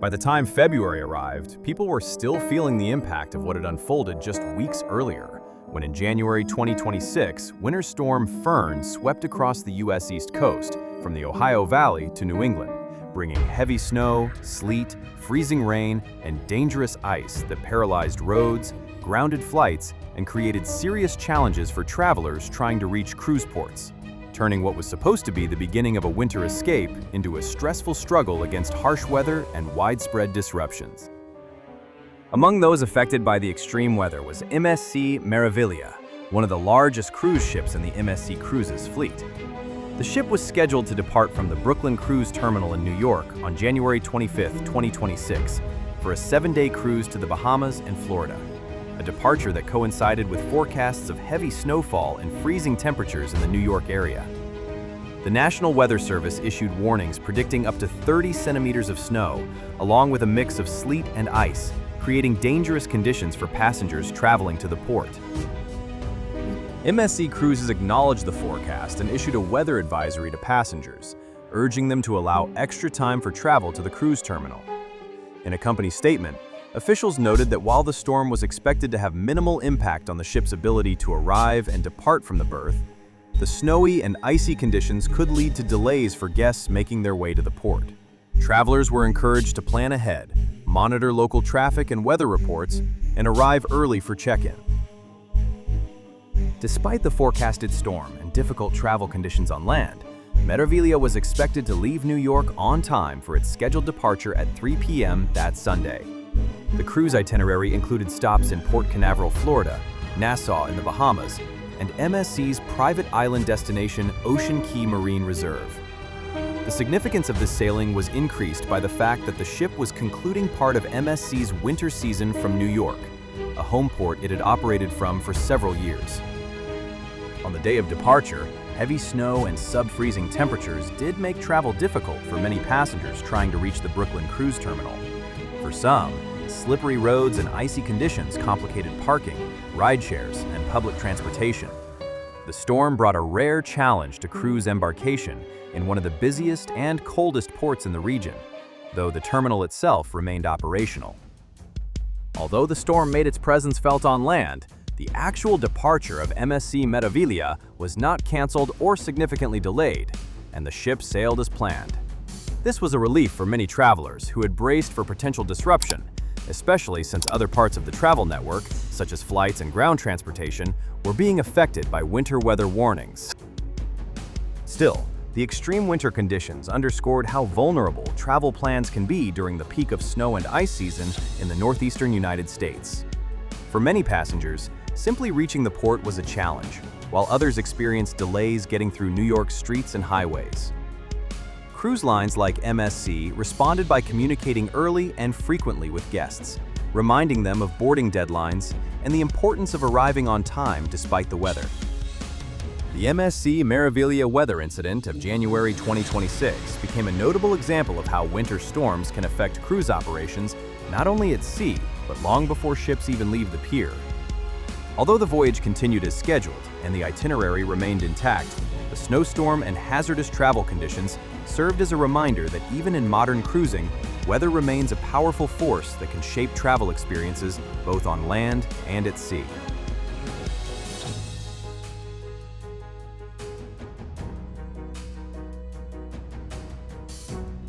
By the time February arrived, people were still feeling the impact of what had unfolded just weeks earlier, when in January 2026, Winter Storm Fern swept across the U.S. East Coast, from the Ohio Valley to New England, bringing heavy snow, sleet, freezing rain, and dangerous ice that paralyzed roads, grounded flights, and created serious challenges for travelers trying to reach cruise ports, turning what was supposed to be the beginning of a winter escape into a stressful struggle against harsh weather and widespread disruptions. Among those affected by the extreme weather was MSC Meraviglia, one of the largest cruise ships in the MSC Cruises fleet. The ship was scheduled to depart from the Brooklyn Cruise Terminal in New York on January 25, 2026, for a 7-day cruise to the Bahamas and Florida, a departure that coincided with forecasts of heavy snowfall and freezing temperatures in the New York area. The National Weather Service issued warnings predicting up to 30 centimeters of snow, along with a mix of sleet and ice, creating dangerous conditions for passengers traveling to the port. MSC Cruises acknowledged the forecast and issued a weather advisory to passengers, urging them to allow extra time for travel to the cruise terminal. In a company statement, officials noted that while the storm was expected to have minimal impact on the ship's ability to arrive and depart from the berth, the snowy and icy conditions could lead to delays for guests making their way to the port. Travelers were encouraged to plan ahead, monitor local traffic and weather reports, and arrive early for check-in. Despite the forecasted storm and difficult travel conditions on land, Meraviglia was expected to leave New York on time for its scheduled departure at 3 p.m. that Sunday. The cruise itinerary included stops in Port Canaveral, Florida, Nassau in the Bahamas, and MSC's private island destination, Ocean Key Marine Reserve. The significance of this sailing was increased by the fact that the ship was concluding part of MSC's winter season from New York, a home port it had operated from for several years. On the day of departure, heavy snow and sub-freezing temperatures did make travel difficult for many passengers trying to reach the Brooklyn Cruise Terminal. For some, slippery roads and icy conditions complicated parking, ride shares, and public transportation. The storm brought a rare challenge to cruise embarkation in one of the busiest and coldest ports in the region, though the terminal itself remained operational. Although the storm made its presence felt on land, the actual departure of MSC Meraviglia was not canceled or significantly delayed, and the ship sailed as planned. This was a relief for many travelers who had braced for potential disruption, especially since other parts of the travel network, such as flights and ground transportation, were being affected by winter weather warnings. Still, the extreme winter conditions underscored how vulnerable travel plans can be during the peak of snow and ice season in the northeastern United States. For many passengers, simply reaching the port was a challenge, while others experienced delays getting through New York's streets and highways. Cruise lines like MSC responded by communicating early and frequently with guests, reminding them of boarding deadlines and the importance of arriving on time despite the weather. The MSC Meraviglia weather incident of January 2026 became a notable example of how winter storms can affect cruise operations not only at sea, but long before ships even leave the pier. Although the voyage continued as scheduled and the itinerary remained intact, the snowstorm and hazardous travel conditions served as a reminder that even in modern cruising, weather remains a powerful force that can shape travel experiences both on land and at sea.